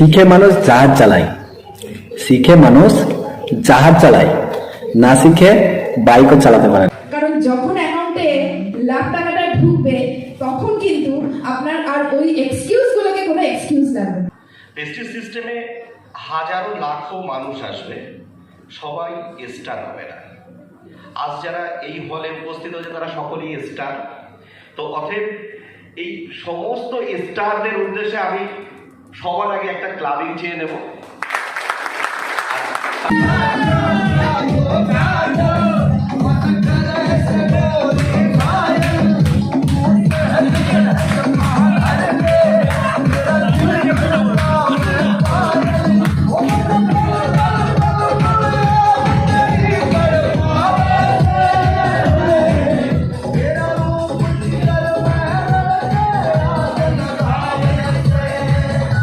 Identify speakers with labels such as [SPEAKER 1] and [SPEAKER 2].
[SPEAKER 1] শিখে মানুষ জাহাজ চালায়, শিখে মানুষ জাহাজ চালায়, না শিখে বাইকও চালাতে পারে।
[SPEAKER 2] কারণ যখন অ্যাকাউন্টে লাখ টাকাটা ঢুকবে তখন কিন্তু আপনার আর ওই এক্সকিউজ গুলোকে কোনো এক্সকিউজ লাগবে না।
[SPEAKER 3] পেস্টিজ সিস্টেমে হাজারো লাখো মানুষ আসবে, সবাই স্টার হবে না। আজ যারা এই হলে উপস্থিত হয়েছে তারা সকলেই স্টার। তো অতএব এই সমস্ত স্টারদের উদ্দেশ্যে আমি সবার আগে একটা ক্লাবিং চেয়ে নেব।